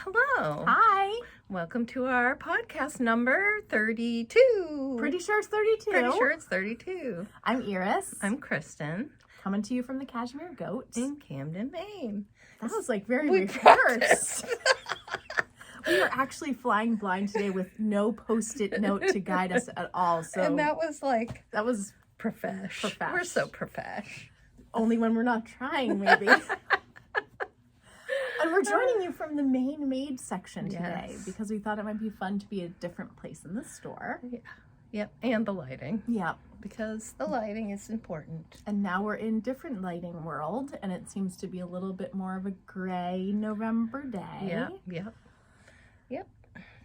Hello. Hi. Welcome to our podcast number 32. Pretty sure it's 32. Pretty sure it's 32. I'm Iris. I'm Kristen. Coming to you from the Cashmere Goat. In Camden, Maine. That was like very We rehearsed. We were actually flying blind today with no post-it note to guide us at all. So And that was like that was profesh. Profesh. We're so profesh. only when we're not trying, maybe. And we're joining you from the main maid section today Yes. because we thought it might be fun to be a different place in the store. Yeah. Yep. And the lighting. Yeah. Because the lighting is important. And now we're in different lighting world, and it seems to be a little bit more of a gray November day. Yeah. Yep. Yep.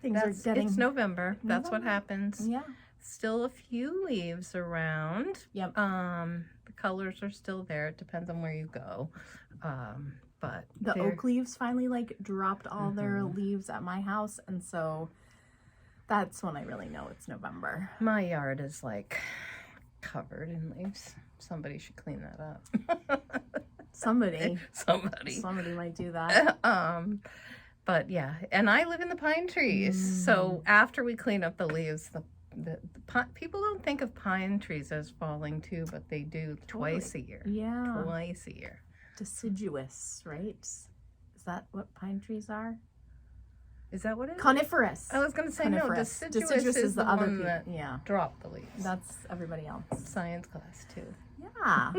Things are getting... It's November. That's what November. happens. Yeah. Still a few leaves around. Yep. The colors are still there. It depends on where you go. But The they're- oak leaves finally like dropped all their leaves at my house, and so that's when I really know it's November. my yard is like covered in leaves. Somebody should clean that up. Somebody Somebody. might do that. But yeah, and I live in the pine trees. So after we clean up the leaves, the people don't think of pine trees as falling too, but they do twice a year. Yeah. Twice a year. Deciduous, right? Is that what pine trees are? Is that what it is? Coniferous. I was going to say Coniferous. no. Deciduous is the other one pe- that yeah. dropped the leaves. That's everybody else. Science class too. Yeah.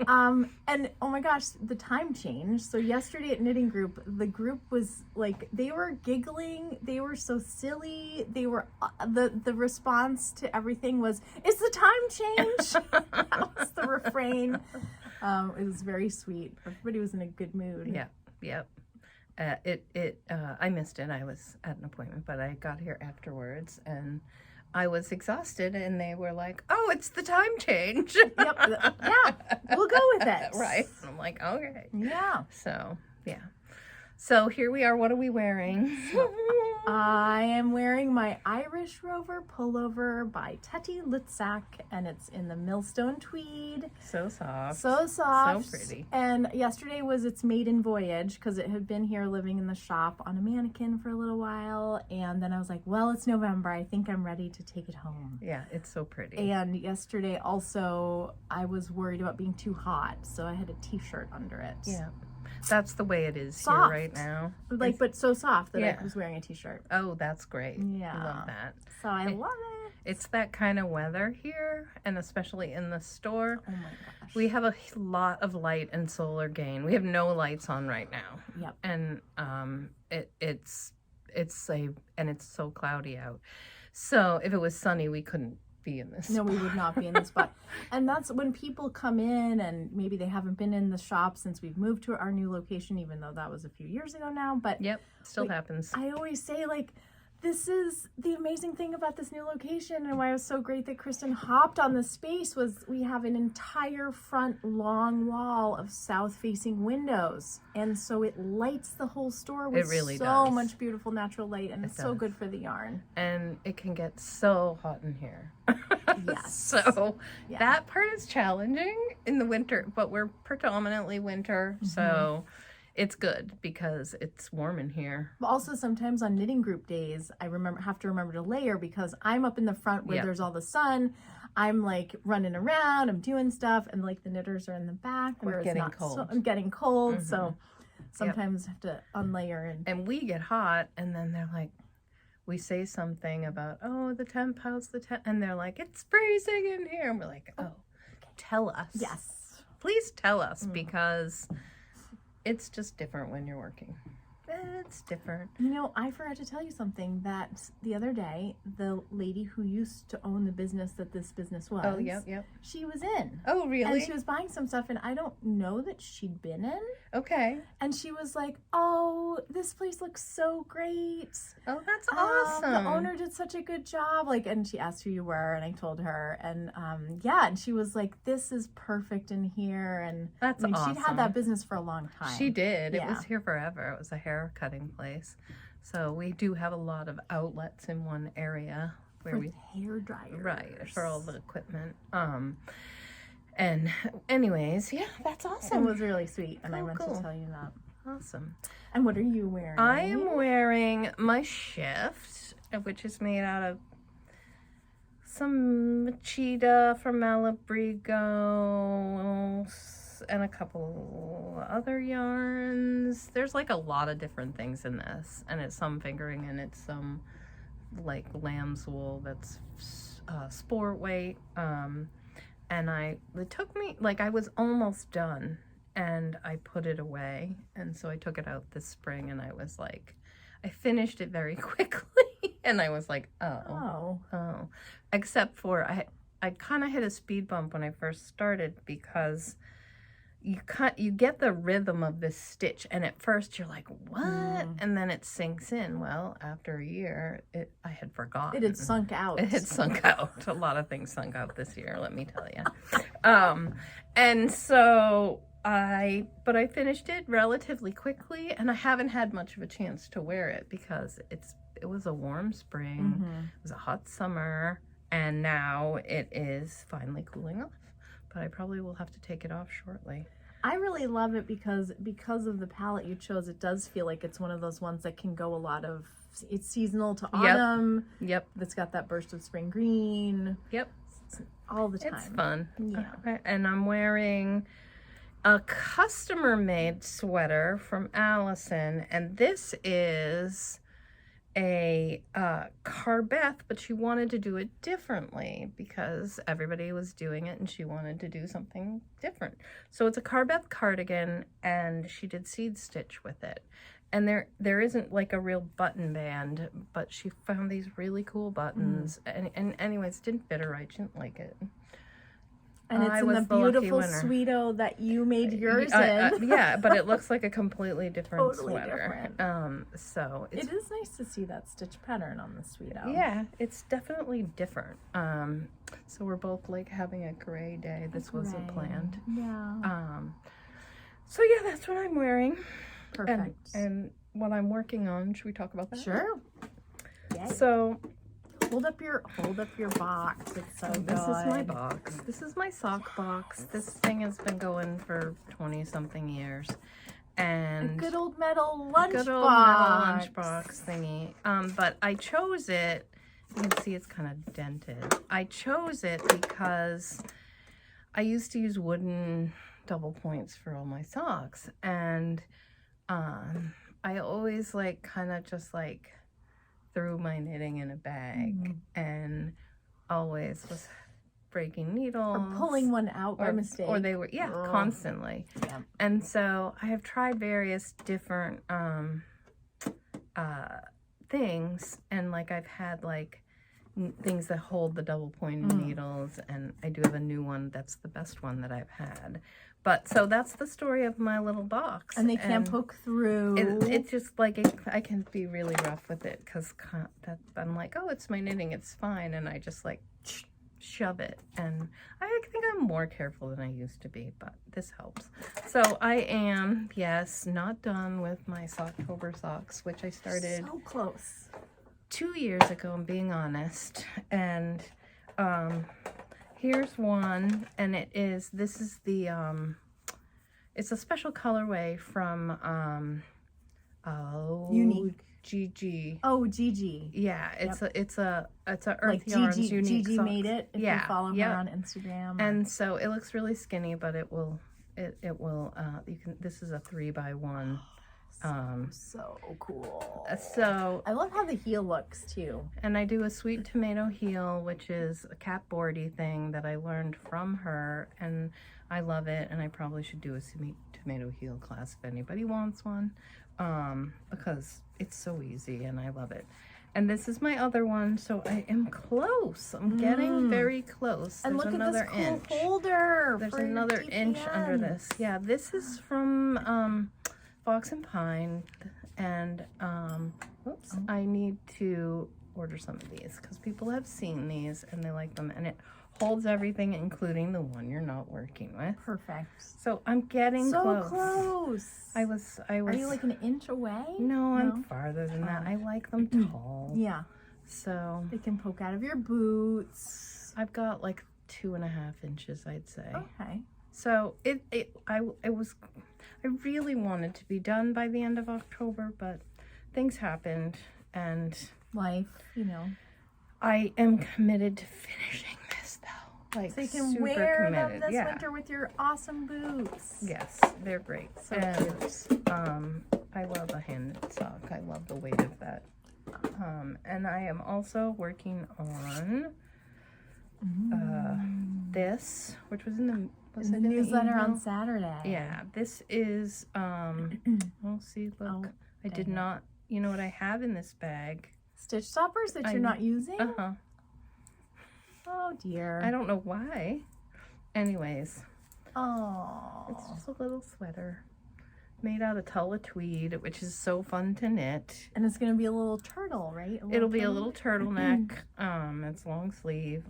And oh my gosh, the time changed. So yesterday at knitting group, the group was like, they were giggling. They were so silly. They were, the response to everything was, "Is the time change?" That was the refrain. It was very sweet. Everybody was in a good mood. Yeah. Yep. I missed it. I was at an appointment, but I got here afterwards and I was exhausted and they were like, "Oh, it's the time change." Yep. Yeah. We'll go with it. Right. And I'm like, okay. Yeah. So, yeah. So here we are. What are we wearing? I am wearing my Irish Rover Pullover by Teti Lutsak, and it's in the Millstone Tweed. So soft. So soft. So pretty. And yesterday was its maiden voyage because it had been here living in the shop on a mannequin for a little while. And then I was like, well, it's November. I think I'm ready to take it home. Yeah, it's so pretty. And yesterday also, I was worried about being too hot, so I had a t-shirt under it. Yeah. That's the way it is Soft. here right now. Like, but so soft that Yeah. I was wearing a t-shirt. Oh, that's great. Yeah. Love that. So I love it. It's that kind of weather here, and especially in the store. Oh my gosh. We have a lot of light and solar gain. We have no lights on right now. Yep. And it's so cloudy out. So if it was sunny, we couldn't be in this. No, we would not be in this spot. And that's when people come in and maybe they haven't been in the shop since we've moved to our new location, even though that was a few years ago now. But Yep, still like, happens. I always say, like, this is the amazing thing about this new location, and why it was so great that Kristen hopped on the space was we have an entire front long wall of south-facing windows, and so it lights the whole store with It really so does. much beautiful natural light, and it's so does. good for the yarn. And it can get so hot in here. Yes. So Yeah. that part is challenging in the winter, but we're predominantly winter, so it's good because it's warm in here. But also sometimes on knitting group days, I have to remember to layer because I'm up in the front where Yeah. there's all the sun. I'm like running around, I'm doing stuff, and like the knitters are in the back where it's getting not cold. So I'm getting cold, so sometimes I have to unlayer And we get hot, and then they're like, we say something about, oh, the temp, how's the temp? And they're like, it's freezing in here. And we're like, oh, tell us. Yes. Please tell us, because it's just different when you're working. It's different. You know, I forgot to tell you something that the other day, the lady who used to own the business that this business was, Oh, yep. she was in. Oh, really? And she was buying some stuff, and I don't know that she'd been in. Okay. And she was like, oh, this place looks so great. Oh, that's awesome. The owner did such a good job. Like, and she asked who you were, and I told her. And yeah, and she was like, this is perfect in here. And That's she'd had awesome. that business for a long time. She did. It Yeah. was here forever. It was a hair cutting place. So we do have a lot of outlets in one area where With hair dryers. right, for all the equipment. And anyways, yeah, that's It awesome. was really sweet, and I Oh, meant cool. to tell you that. Awesome. And what are you wearing? I am wearing my shift, which is made out of some Mechita from Malabrigo and a couple other yarns. There's like a lot of different things in this, and it's some fingering and it's some like lamb's wool that's sport weight. And it took me, like, I was almost done and I put it away, and so I took it out this spring, and I was like, I finished it very quickly, and I was like, oh. Except for I kind of hit a speed bump when I first started, because you get the rhythm of this stitch, and at first you're like, what? And then it sinks in. Well, after a year, I had forgotten. It had sunk out. It had sunk out. A lot of things sunk out this year, let me tell you. And so I finished it relatively quickly, and I haven't had much of a chance to wear it because it was a warm spring, it was a hot summer, and now it is finally cooling off. But I probably will have to take it off shortly. I really love it because of the palette you chose. It does feel like it's one of those ones that can go a lot of, it's seasonal to autumn. Yep. It's got that burst of spring green. Yep. All the time. It's fun. Yeah. And I'm wearing a customer-made sweater from Allison, and this is a Carbeth, but she wanted to do it differently because everybody was doing it and she wanted to do something different. So it's a Carbeth cardigan, and she did seed stitch with it. And there isn't like a real button band, but she found these really cool buttons. And anyways, didn't fit her right. She didn't like it. And it's in the beautiful Tsuido that you made yours in. Yeah, but it looks like a completely different Totally sweater. Different. So it is nice to see that stitch pattern on the Tsuido. Yeah, it's definitely different. So we're both like having a gray day. This wasn't planned. Yeah. So yeah, that's what I'm wearing. Perfect. And what I'm working on. Should we talk about that? Sure. Yay. So hold up your box. It's so good. This is my box. This is my sock box. This thing has been going for 20-something years. And a good old metal lunchbox. Good old metal lunchbox thingy. But I chose it. You can see it's kind of dented. I chose it because I used to use wooden double points for all my socks, and I always like kind of just like threw my knitting in a bag and always was breaking needles or pulling one out by mistake, or they were constantly. And so I have tried various different things, and like I've had like things that hold the double pointed needles, and I do have a new one that's the best one that I've had. But so that's the story of my little box. And they can't poke through. It's just like I can be really rough with it because I'm like, oh, it's my knitting, it's fine, and I just like shove it. And I think I'm more careful than I used to be, but this helps. So I am, yes, not done with my Socktober socks, which I started so close 2 years ago, I'm being honest. And here's one, and this is the it's a special colorway from Unique. GG. Oh, GG. Yeah, it's a Earth like Yarns GG, unique GG socks. made it. If you follow her on Instagram. And so it looks really skinny, but it will you can. This is a 3x1. So cool. So I love how the heel looks too. And I do a sweet tomato heel, which is a capboardy thing that I learned from her, and I love it. And I probably should do a sweet tomato heel class if anybody wants one, because it's so easy and I love it. And this is my other one, so I am close. I'm getting very close. And There's look another at this cool inch. folder. There's another inch under this. Yeah, this is from Fox and Pine, and I need to order some of these because people have seen these and they like them, and it holds everything, including the one you're not working with. Perfect. So I'm getting so close. close. I was. Are you like an inch away? No, I'm farther than that. I like them tall. Yeah. So they can poke out of your boots. I've got like 2.5 inches, I'd say. Okay. So I really wanted to be done by the end of October, but things happened, and Life, you know. I am committed to finishing this though. Like, So you can super wear committed. them this winter with your awesome boots. Yes, they're great. So cute. I love a hand knit sock. I love the weight of that. And I am also working on this, which was in the newsletter on Saturday. Yeah, this is oh, see, look, I did not. You know what I have in this bag? Stitch stoppers that you're not using? Uh-huh. Oh dear. I don't know why. Anyways. Oh. It's just a little sweater made out of tweed, which is so fun to knit. And it's going to be a little turtle, right? It'll be a little turtleneck. It's long sleeve.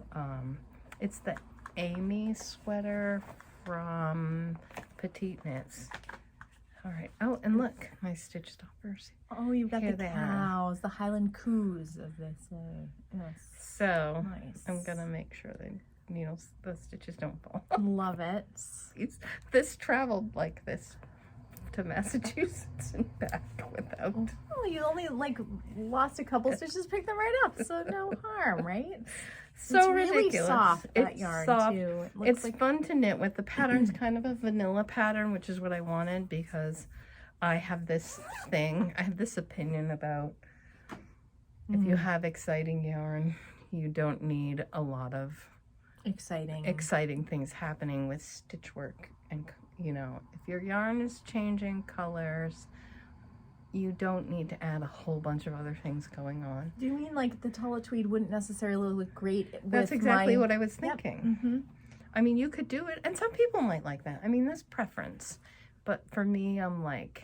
It's the Amy sweater from Petite Knits. All right. Oh, and look, my stitch stoppers. Oh, you've got Here the they are. cows, the Highland coos of this. Yes. So Nice. I'm gonna make sure that the stitches don't fall. Love it. This traveled like this to Massachusetts and back without. Oh, you only lost a couple stitches, pick them right up, so no harm, right? So it's ridiculous. Really soft, that it's yarn soft. too. It It's fun to knit with. The pattern's kind of a vanilla pattern, which is what I wanted because I have this thing. I have this opinion about if you have exciting yarn, you don't need a lot of exciting things happening with stitch work. And if your yarn is changing colors, you don't need to add a whole bunch of other things going on. Do you mean like the Teti Tweed wouldn't necessarily look great with That's exactly what I was thinking. Yep. I mean, you could do it, and some people might like that. I mean, that's preference. But for me, I'm like...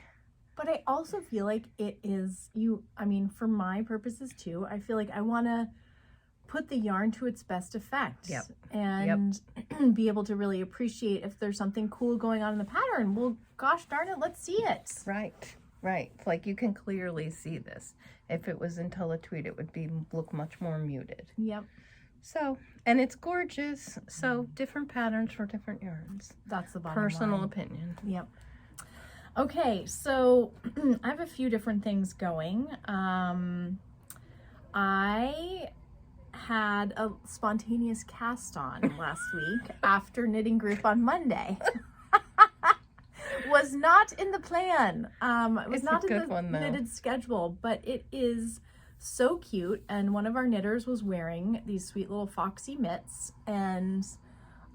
But I also feel like it is, for my purposes too, I feel like I want to put the yarn to its best effect. Yep. And be able to really appreciate if there's something cool going on in the pattern. Well, gosh darn it, let's see it. Right. Like, you can clearly see this. If it was in Teti Tweed, it would look much more muted. Yep. So, and it's gorgeous. So, different patterns for different yarns. That's the bottom Personal line. opinion. Yep. Okay, so I have a few different things going. I had a spontaneous cast on last week after knitting group on Monday. Was not in the plan. It was not in the knitted schedule, but it is so cute. And one of our knitters was wearing these sweet little foxy mitts, and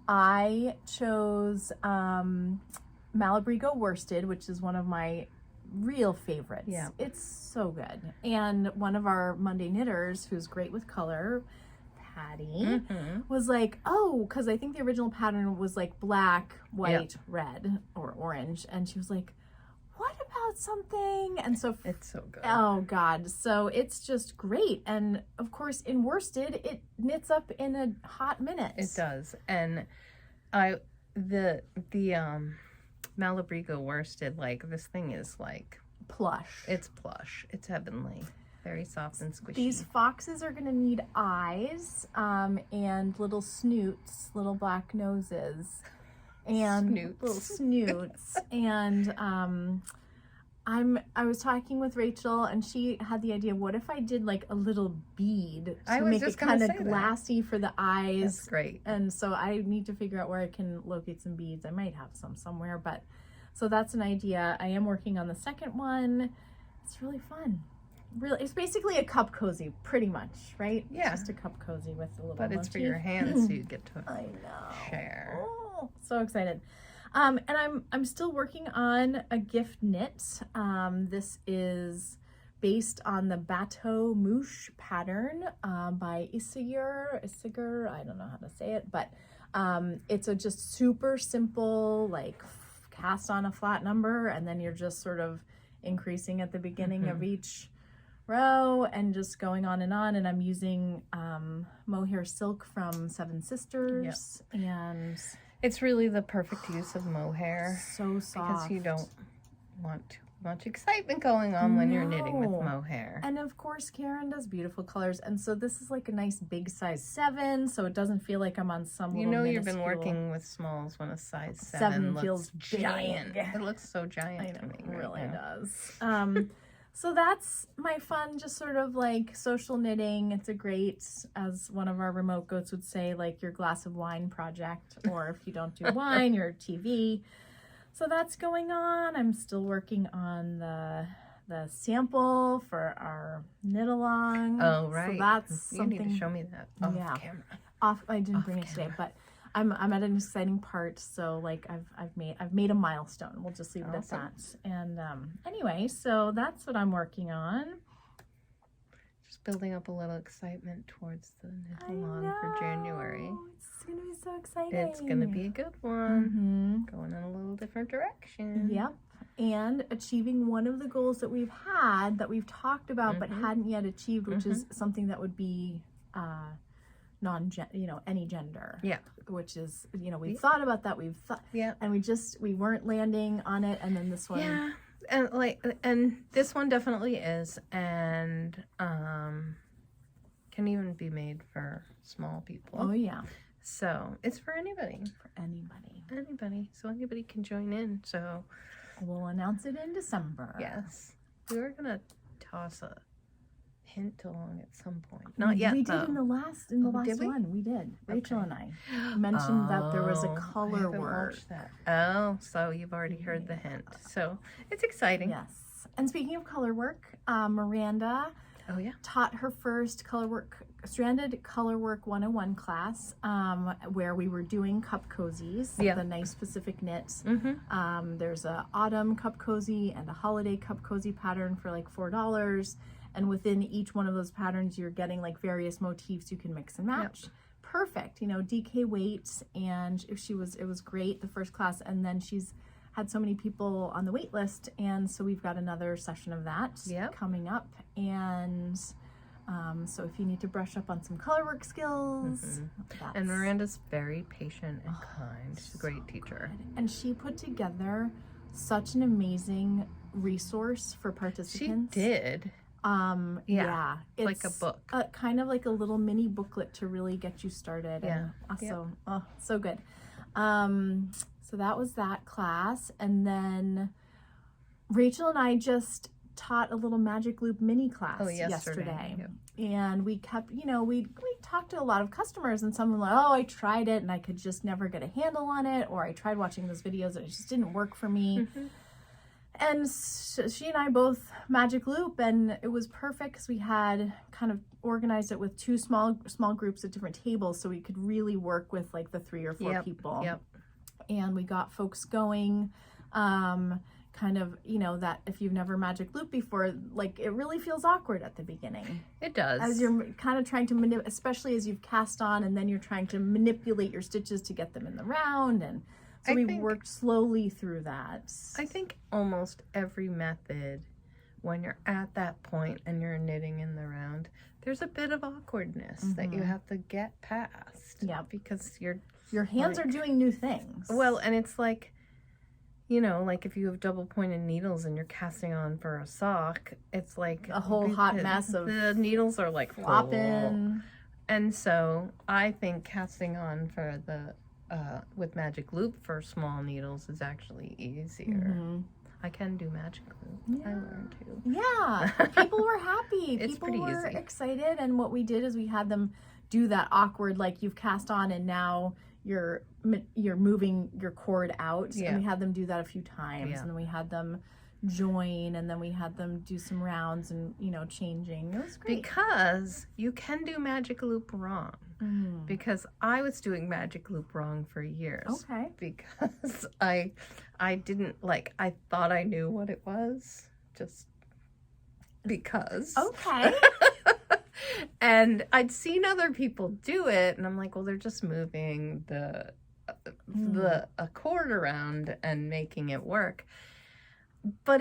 I chose Malabrigo worsted, which is one of my real favorites. Yeah. It's so good. And one of our Monday knitters, who's great with color, Patty, was like, oh, because I think the original pattern was like black, white, red, or orange. And she was like, what about something? And so it's so good. Oh God. So it's just great. And of course in worsted, it knits up in a hot minute. It does. And the Malabrigo worsted, like, this thing is like plush. It's plush. It's heavenly. Very soft and squishy. These foxes are going to need eyes and little snoots, little black noses, and little snoots. And I was talking with Rachel, and she had the idea, what if I did like a little bead to make it kind of glassy for the eyes? That's great. And so I need to figure out where I can locate some beads. I might have some somewhere, but so that's an idea. I am working on the second one. It's really fun. Really, it's basically a cup cozy, pretty much, right? Yeah. It's just a cup cozy with a little But it's motif. for your hands, so you get to I know. share. Oh, so excited. And I'm still working on a gift knit. This is based on the Bateau Mouche pattern by Isiger, I don't know how to say it, but it's a just super simple, like, cast on a flat number, and then you're just sort of increasing at the beginning of each row and just going on. And I'm using mohair silk from Seven Sisters. And it's really the perfect use of mohair. So soft. Because you don't want too much excitement going on when you're knitting with mohair. And of course, Karen does beautiful colors. And so this is like a nice big size 7, so it doesn't feel like I'm on some You little know you've been minuscule- working with smalls when a size 7 7 looks feels giant. big. It looks so giant I know, to me. it right really now. does. So that's my fun, just sort of like social knitting. It's a great, as one of our remote goats would say, like your glass of wine project, or if you don't do wine, your TV. So that's going on. I'm still working on the sample for our knit along. Oh, right. So that's you something. need to show me that off Yeah. camera. I didn't bring it today, but I'm at an exciting part. So like I've made a milestone. We'll just leave it Awesome. at that. And anyway, so that's what I'm working on. Just building up a little excitement towards the knit I along for January. know. It's gonna be so exciting. It's gonna be a good one. Mm-hmm. Going in a little different direction. Yep. And achieving one of the goals that we've talked about, but hadn't yet achieved, which is something that would be any gender. Yeah. Which is, we've thought about that. Yeah. And we weren't landing on it. And then this one. Yeah. And this one definitely is, and can even be made for small people. Oh yeah. So it's for anybody. For anybody. Anybody. So anybody can join in. So We'll announce it in December. yes, we were gonna toss a hint along at some point. Not yet. We though. did in the last did we? one. We did. Rachel Okay. and I mentioned that there was a Oh, I color haven't word. watched that. Oh, so you've already heard the hint. So it's exciting. Yes. And speaking of color work, Miranda Oh yeah. taught her first Stranded Colorwork 101 class, where we were doing cup cozies, Yeah. the nice specific knits. Mm-hmm. There's a autumn cup cozy and a holiday cup cozy pattern for like $4. And within each one of those patterns, you're getting like various motifs you can mix and match. Perfect, DK weight, and it was great, the first class. And then she's had so many people on the wait list, and so we've got another session of that coming up. And so if you need to brush up on some color work skills, And Miranda's very patient and kind. She's a great teacher. and she put together such an amazing resource for She participants. did. Yeah, It's like a book. kind of like a little mini booklet to really get you started. Yeah. And so good. So that was that class. And then Rachel and I just taught a little magic loop mini class yesterday. Yep. And we kept, we talked to a lot of customers, and some were like, oh, I tried it and I could just never get a handle on it, or I tried watching those videos and it just didn't work for me. And she and I both magic loop, and it was perfect because we had kind of organized it with two small groups at different tables, so we could really work with like the 3 or 4 people. Yep. And we got folks going, kind of, that if you've never magic looped before, like it really feels awkward at the beginning. It does. As you're kind of trying to especially as you've cast on, and then you're trying to manipulate your stitches to get them in the round. And so we worked slowly through that. I think almost every method, when you're at that point and you're knitting in the round, there's a bit of awkwardness that you have to get past. Yeah. Because your hands are doing new things. Well, and it's like, like if you have double pointed needles and you're casting on for a sock, it's like a whole hot mess of the needles are like flopping. And so I think casting on for the with magic loop for small needles is actually easier. I can do magic loop. I learned to. Yeah, people were happy. It's People pretty were easy. excited, and what we did is we had them do that awkward, like you've cast on and now you're moving your cord out. Yeah. And we had them do that a few times, Yeah. and then we had them join, and then we had them do some rounds and changing. It was great. Because you can do magic loop wrong. Because I was doing magic loop wrong for years. Okay. Because I didn't I thought I knew what it was just because. Okay. And I'd seen other people do it, and I'm like, well, they're just moving the a cord around and making it work. But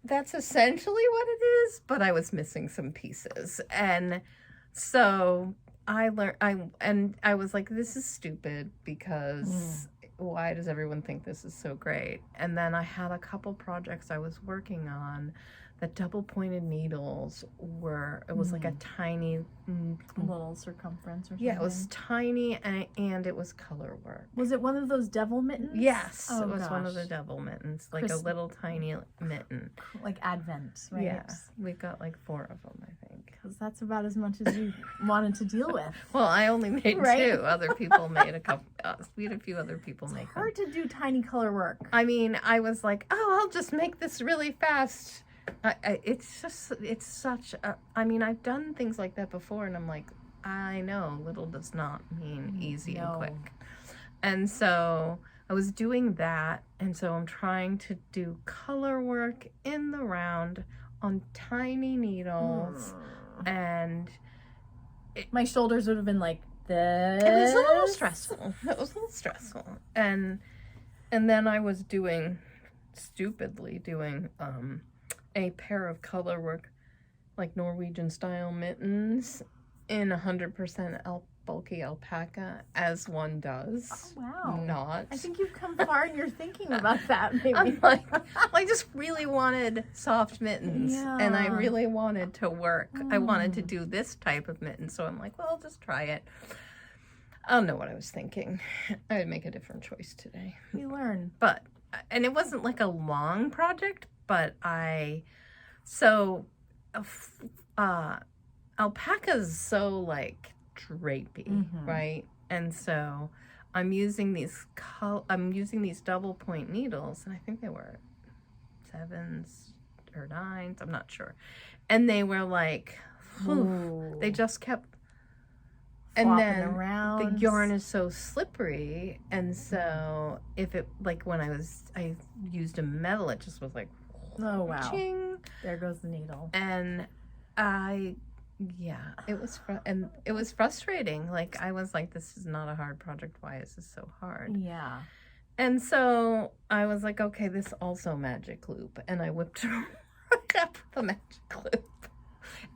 that's essentially what it is, but I was missing some pieces. And so I learned, I was like, this is stupid, because why does everyone think this is so great? And then I had a couple projects I was working on the double pointed needles were, it was like a tiny little circumference or something. Yeah, it was tiny and it was color work. Was it one of those devil mittens? Yes, oh, it was gosh. one of the devil mittens, like a little tiny mitten. Like Advent, right? Yeah, we got like 4 of them, I think. Because that's about as much as you wanted to deal with. Well, I only made 2. Other people made a couple. We had a few other people make them. It's hard to do tiny color work. I mean, I was like, oh, I'll just make this really fast. It's such a, I mean, I've done things like that before, and I'm like, I know little does not mean easy and quick. And so I was doing that, and so I'm trying to do color work in the round on tiny needles, and my shoulders would have been like this. It was a little stressful. And then I was stupidly doing a pair of color work, like Norwegian style mittens in 100% bulky alpaca, as one does. Oh, wow. Not. I think you've come far in your thinking about that, maybe. I'm like, I just really wanted soft mittens, and I really wanted to work. I wanted to do this type of mitten, so I'm like, well, I'll just try it. I don't know what I was thinking. I would make a different choice today. You learn. But, and it wasn't like a long project, but alpaca's so like drapey, right? And so I'm using these double point needles, and I think they were 7s or 9s, I'm not sure. And they were like, they just kept, and then around. The yarn is so slippery, and so if it, like when I used a metal, it just was like, oh wow, ching. There goes the needle. And it was frustrating. Like I was like, this is not a hard project. Why is this so hard? Yeah. And so I was like, okay, this also magic loop, and I whipped up the magic loop.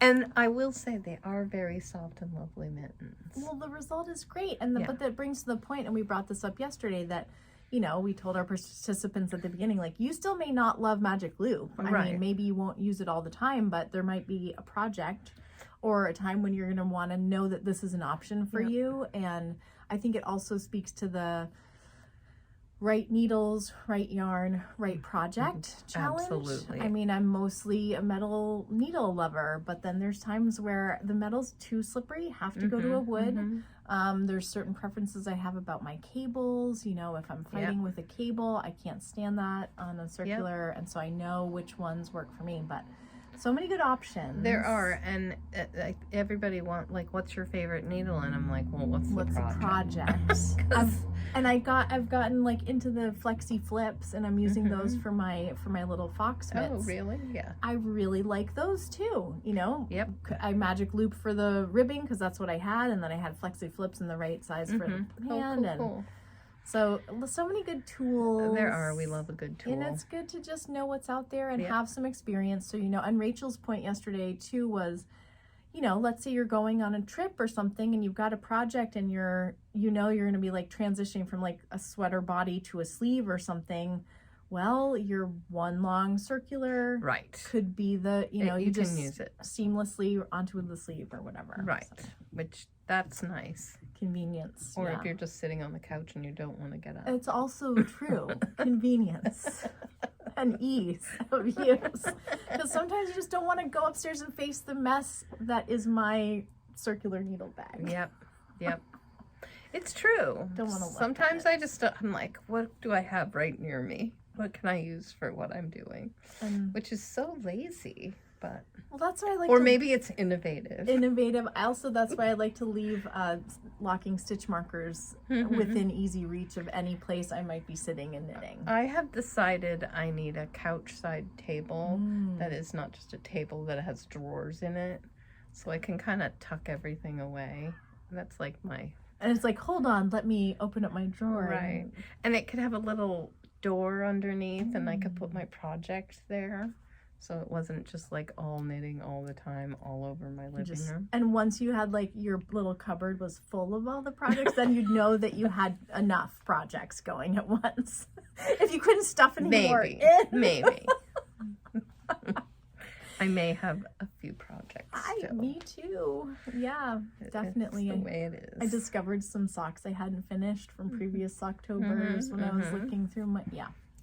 And I will say they are very soft and lovely mittens. Well, the result is great. And but that brings to the point, and we brought this up yesterday, that, you know, we told our participants at the beginning, like, you still may not love Magic Loop. I mean, maybe you won't use it all the time, but there might be a project or a time when you're going to want to know that this is an option for you. And I think it also speaks to the right needles, right yarn, right project challenge. Absolutely. I mean, I'm mostly a metal needle lover, but then there's times where the metal's too slippery, have to go to a wood. There's certain preferences I have about my cables. You know, if I'm fighting with a cable, I can't stand that on a circular, and so I know which ones work for me. But so many good options. There are, and everybody like, what's your favorite needle? And I'm like, well, what's the project? I've gotten like into the flexi flips, and I'm using those for my little fox mitts. Oh, really? Yeah. I really like those too. You know. Yep. I magic loop for the ribbing because that's what I had, and then I had flexi flips in the right size for the hand. Cool. So many good tools. There are. We love a good tool. And it's good to just know what's out there and have some experience. So, you know, and Rachel's point yesterday too was, you know, let's say you're going on a trip or something and you've got a project and you're going to be like transitioning from like a sweater body to a sleeve or something. Well, your one long circular could be the, you know, you can just use it seamlessly onto the sleeve or whatever. Right. So. Which, that's nice. Convenience. Or if you're just sitting on the couch and you don't want to get up. It's also true. Convenience and ease of use. Because sometimes you just don't want to go upstairs and face the mess that is my circular needle bag. Yep. It's true. Don't want to look Sometimes I'm like, what do I have right near me? What can I use for what I'm doing? Which is so lazy. But well, that's why I like. Or maybe it's innovative. That's why I like to leave locking stitch markers within easy reach of any place I might be sitting and knitting. I have decided I need a couch side table that is not just a table, that has drawers in it, so I can kind of tuck everything away. That's like my. And it's like, hold on, let me open up my drawer. Right, and it could have a little door underneath, and I could put my project there. So it wasn't just like all knitting all the time, all over my living room. And once you had like your little cupboard was full of all the projects, then you'd know that you had enough projects going at once. If you couldn't stuff any more in. Maybe. I may have a few projects still. Me too. Yeah, definitely. It's the way it is. I discovered some socks I hadn't finished from previous Octobers when I was looking through my,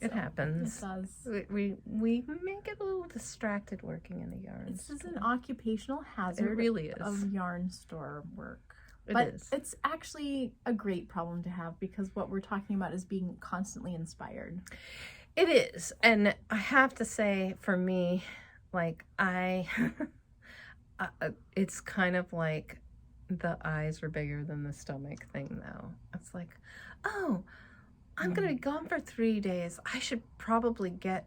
It happens. It does. We may get a little distracted working in a yarn This store. is an occupational hazard It really is. of yarn store work. It is. It's actually a great problem to have because what we're talking about is being constantly inspired. It is. And I have to say, for me, like, it's kind of like the eyes are bigger than the stomach thing, though. It's like, oh, I'm going to be gone for 3 days. I should probably get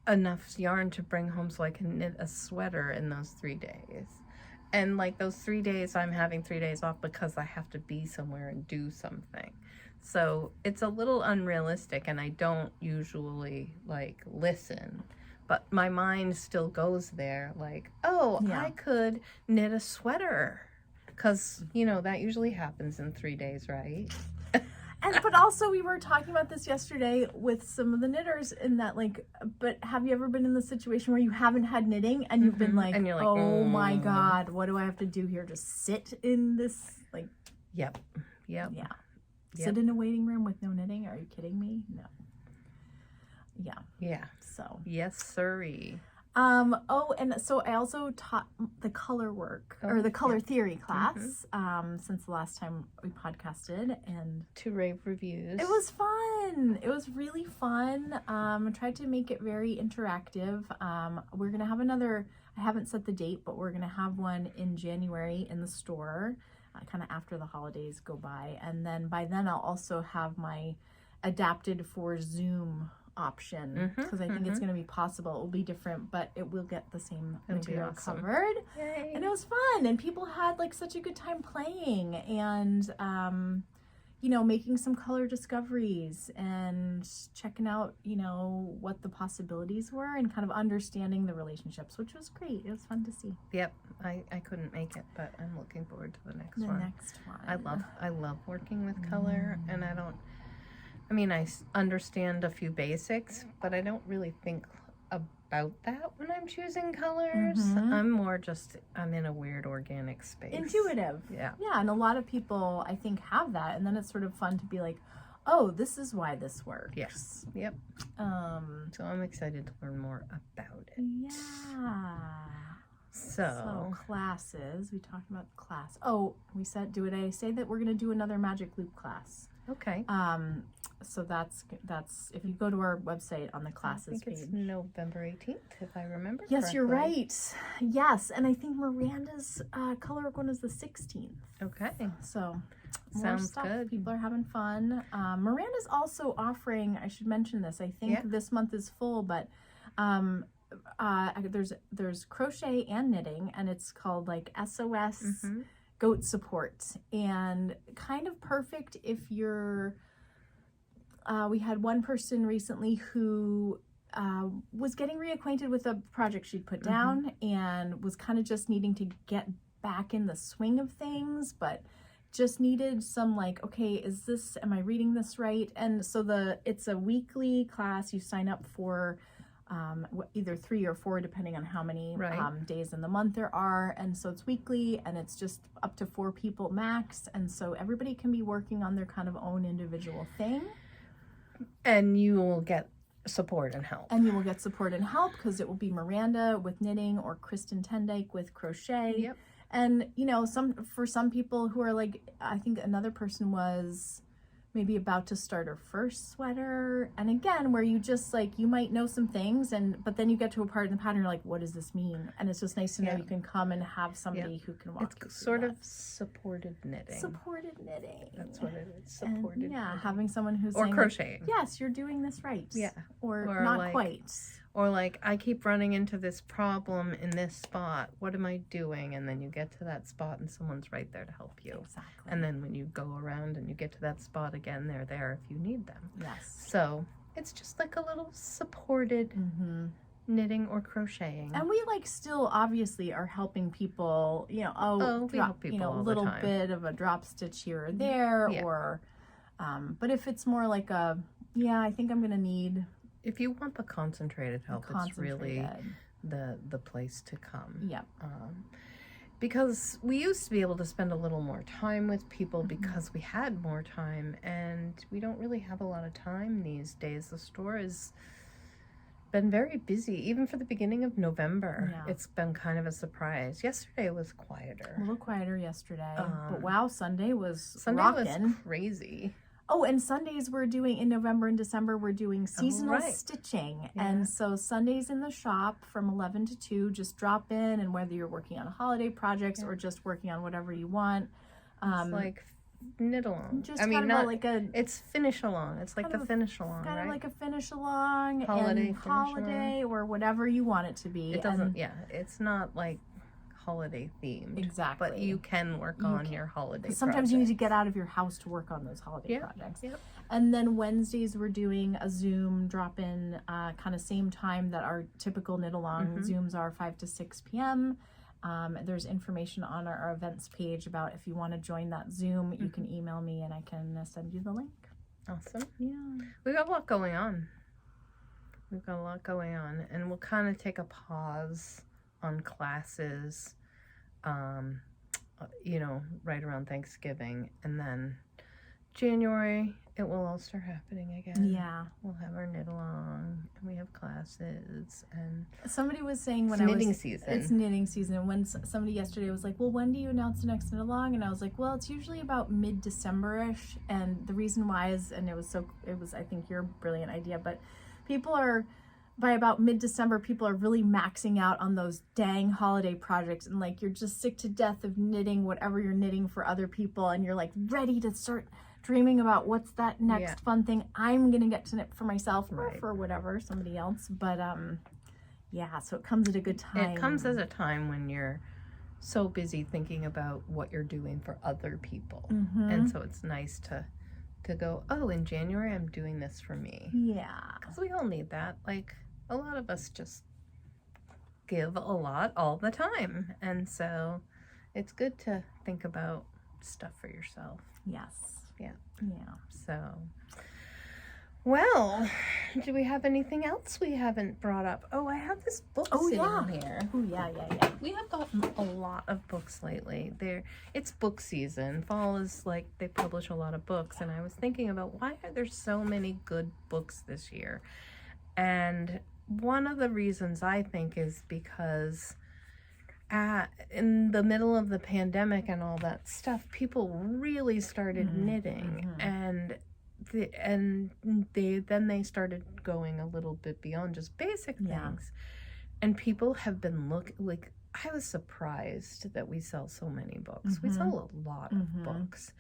enough yarn to bring home so I can knit a sweater in those 3 days. And like those 3 days, I'm having 3 days off because I have to be somewhere and do something. So it's a little unrealistic, and I don't usually like listen, but my mind still goes there like, oh, I could knit a sweater, because, you know, that usually happens in 3 days, right? But also we were talking about this yesterday with some of the knitters in that, like, but have you ever been in the situation where you haven't had knitting and you've been like, and you're like, oh my God, what do I have to do here? Just sit in this, like, Yep. Sit in a waiting room with no knitting? Are you kidding me? No. Yeah. So. Yes, sirree. Oh, and so I also taught the color work or the color theory class since the last time we podcasted, and 2 rave reviews. it was fun. It was really fun. I tried to make it very interactive. We're gonna have another. I haven't set the date, but we're gonna have one in January in the store, kind of after the holidays go by, and then by then I'll also have my adapted for Zoom option because I think it's going to be possible. It will be different, but it will get the same material covered. Yay. And it was fun, and people had like such a good time playing and you know, making some color discoveries and checking out, you know, what the possibilities were and kind of understanding the relationships, which was great. It was fun to see. Yep. I couldn't make it, but I'm looking forward to the next one. I love working with color, and I understand a few basics, but I don't really think about that when I'm choosing colors. I'm more just, I'm in a weird organic space. Intuitive. Yeah. Yeah, and a lot of people, I think, have that, and then it's sort of fun to be like, oh, this is why this works. Yes. Yep. So I'm excited to learn more about it. Yeah. So classes. We talked about class. Oh, we said, did I say that we're going to do another magic loop class? Okay. So that's if you go to our website on the classes page. It's page. November 18th, if I remember Yes, correctly. you're right. Yes, and I think Miranda's color one is the 16th. Okay. So Sounds good. People are having fun. Miranda's also offering, I should mention this, I think this month is full, but there's crochet and knitting, and it's called like SOS Goat Support, and kind of perfect if you're we had one person recently who was getting reacquainted with a project she'd put down and was kind of just needing to get back in the swing of things, but just needed some like, okay, am I reading this right? And so it's a weekly class. You sign up for either 3 or 4 depending on how many days in the month there are, and so it's weekly, and it's just up to 4 people max, and so everybody can be working on their kind of own individual thing, and you will get support and help, because it will be Miranda with knitting or Kristen Tendike with crochet. Yep. And you know, for some people who are like, I think another person was maybe about to start her first sweater, and again, where you just like, you might know some things, but then you get to a part in the pattern, you're like, what does this mean? And it's just nice to know you can come and have somebody who can walk you through sort of supported knitting. That's what it is. Supported knitting. Having someone who's or saying, crocheting. like, yes, you're doing this right. Yeah. Or not like, quite. Or like, I keep running into this problem in this spot. What am I doing? And then you get to that spot and someone's right there to help you. Exactly. And then when you go around and you get to that spot again, they're there if you need them. Yes. So it's just like a little supported knitting or crocheting. And we like still obviously are helping people, you know, we help people, you know, a all little the time. bit of a drop stitch here or there, or but if it's more like I think I'm gonna need, if you want the concentrated help, it's really the place to come. Yep. Because we used to be able to spend a little more time with people because we had more time, and we don't really have a lot of time these days. The store has been very busy, even for the beginning of November. Yeah. It's been kind of a surprise. Yesterday was quieter. A little quieter yesterday, but wow, Sunday was crazy. Oh, and Sundays we're doing, in November and December, we're doing seasonal stitching. Yeah. And so Sundays in the shop from 11 to 2, just drop in, and whether you're working on holiday projects or just working on whatever you want. It's like knit along. Just like it's finish along. It's like the finish along, kind right? of like a finish along, holiday or whatever you want it to be. It doesn't, it's not like holiday themed. Exactly. But you can work on your holiday sometimes you need to get out of your house to work on those holiday projects. Yep. And then Wednesdays we're doing a Zoom drop-in, kind of same time that our typical knit along Zooms are, 5 to 6 p.m. There's information on our events page about if you want to join that Zoom. You can email me and I can send you the link. Awesome. Yeah. We've got a lot going on. And we'll kind of take a pause on classes, right around Thanksgiving, and then January it will all start happening again. Yeah, we'll have our knit along, and we have classes. And somebody was saying it's knitting season. And when somebody yesterday was like, "Well, when do you announce the next knit along?" And I was like, "Well, it's usually about mid-December-ish." And the reason why is, and it was I think your brilliant idea, but by about mid-December, people are really maxing out on those dang holiday projects, and like you're just sick to death of knitting whatever you're knitting for other people, and you're like ready to start dreaming about what's that next fun thing I'm gonna get to knit for myself or for whatever, somebody else. But so it comes at a good time. It comes as a time when you're so busy thinking about what you're doing for other people, and so it's nice to go, oh, in January I'm doing this for me. Yeah, because we all need that. Like, a lot of us just give a lot all the time, and so it's good to think about stuff for yourself. Yes. Yeah. So, well, do we have anything else we haven't brought up? Oh, I have this book sitting here. Oh, yeah. We have gotten a lot of books lately. It's book season. Fall is like they publish a lot of books, and I was thinking about why are there so many good books this year? And one of the reasons I think is because in the middle of the pandemic and all that stuff, people really started knitting, and they started going a little bit beyond just basic things, and people have been I was surprised that we sell so many books. We sell a lot of books,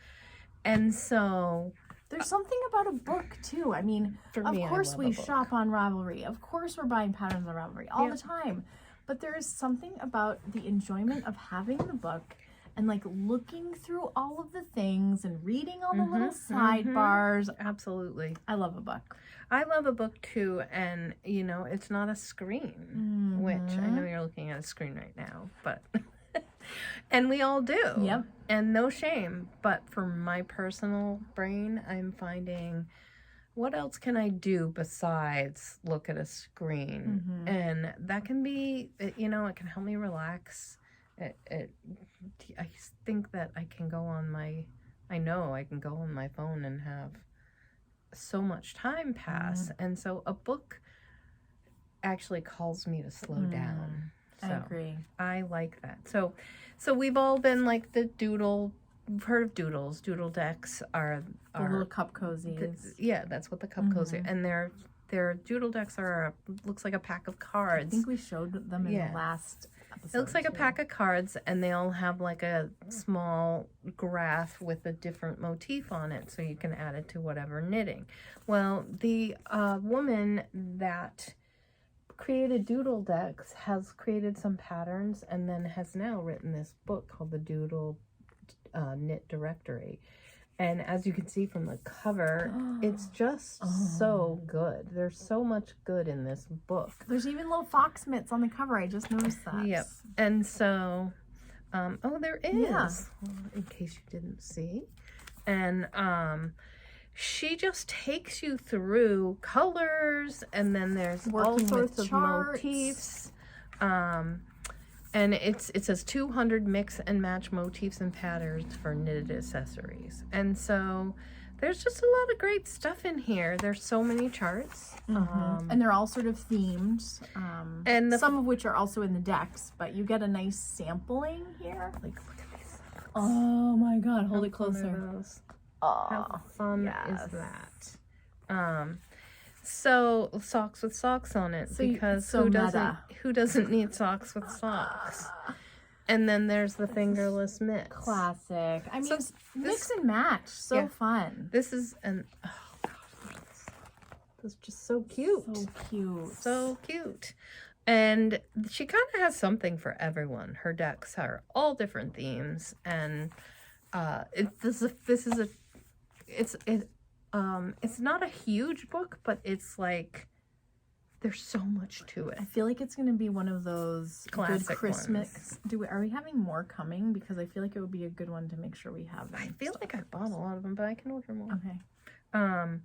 and so there's something about a book too. I mean, of course we shop on Ravelry. Of course we're buying patterns on Ravelry all the time. But there is something about the enjoyment of having the book and like looking through all of the things and reading all the little sidebars. Absolutely. I love a book. I love a book too, and it's not a screen, which I know you're looking at a screen right now, but and we all do. Yep. And no shame, but for my personal brain, I'm finding, what else can I do besides look at a screen? And that can be, it can help me relax. I think that I can go on my phone and have so much time pass. And so a book actually calls me to slow down. So I agree. I like that. So we've all been like the Doodle. We've heard of doodles. Doodle decks are the little cup cozies. That's what the cup cozy. And their doodle decks looks like a pack of cards. I think we showed them in the last episode. It looks like a pack of cards, and they all have like a small graph with a different motif on it, so you can add it to whatever knitting. Well, the woman that created doodle decks has created some patterns, and then has now written this book called the Doodle Knit Directory, and as you can see from the cover, it's just so good. There's so much good in this book. There's even little fox mitts on the cover. I just noticed that. Yep. And so there is, in case you didn't see, and she just takes you through colors, and then there's all sorts of motifs And it says 200 mix and match motifs and patterns for knitted accessories. And so there's just a lot of great stuff in here. There's so many charts. And they're all sort of themed. And some of which are also in the decks, but you get a nice sampling here. Like, look at these socks. Oh my god, hold How it closer. fun are those? Oh, How fun yes. is that? So socks with socks on it, So because so who doesn't need socks with socks? And then there's the fingerless mitts. Classic. I mean, So mix and match. So Yeah. fun. This is oh gosh, this is just so cute. So cute. So cute. And she kind of has something for everyone. Her decks are all different themes, and it's not a huge book, but it's like there's so much to it. I feel like it's going to be one of those Classic good Christmas. ones. Are we having more coming? Because I feel like it would be a good one to make sure we have them. I feel like I bought a lot of them, but I can order more. Okay.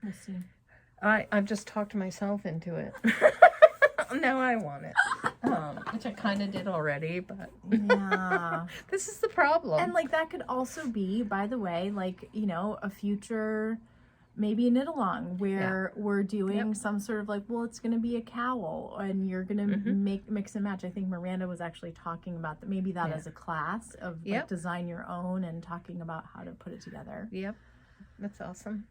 We'll see. I've just talked myself into it. Now I want it, which I kind of did already, but Yeah. this is the problem. And like that could also be, by the way, like, you know, a future, maybe a knit along where we're doing some sort of like, well, it's going to be a cowl and you're going to mix and match. I think Miranda was actually talking about that, maybe that as a class of like design your own and talking about how to put it together. Yep. That's awesome.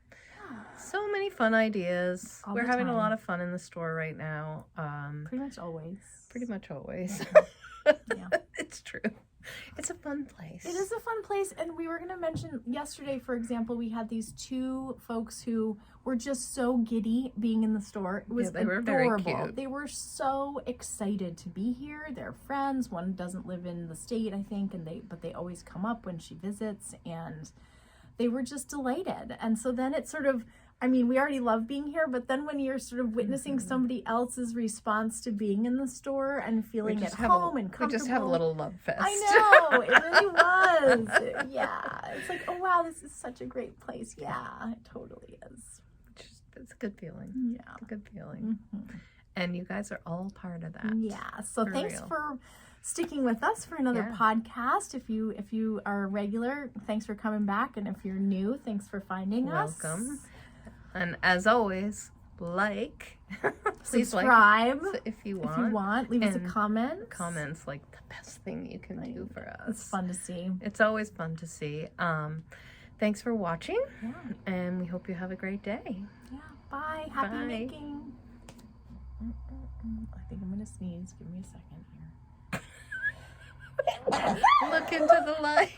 So many fun ideas. All We're the having a time. lot of fun in the store right now. Pretty much always. Pretty much always. Yeah. It's true. It's a fun place. It is a fun place, and we were going to mention yesterday, for example, we had these two folks who were just so giddy being in the store. It was they were very adorable. cute. They were so excited to be here. They're friends. One doesn't live in the state, I think, but they always come up when she visits, and they were just delighted. And so then it sort of, I mean, we already love being here, but then when you're sort of witnessing somebody else's response to being in the store and feeling at home and comfortable. We just have a little love fest. I know, it really was. Yeah, it's like, oh wow, this is such a great place. Yeah, it totally is. It's a good feeling. Yeah. It's a good feeling. And you guys are all part of that. Yeah, so For thanks real. for sticking with us for another podcast. If you are a regular, thanks for coming back, and if you're new, thanks for finding us. Welcome. And as always, please subscribe if you want. Leave us a And comment. Comments like the best thing you can do for us. It's fun to see. It's always fun to see. Thanks for watching, Yeah. and we hope you have a great day. Yeah. Bye. Happy Bye. making. I think I'm gonna sneeze. Give me a second here. Look into the light.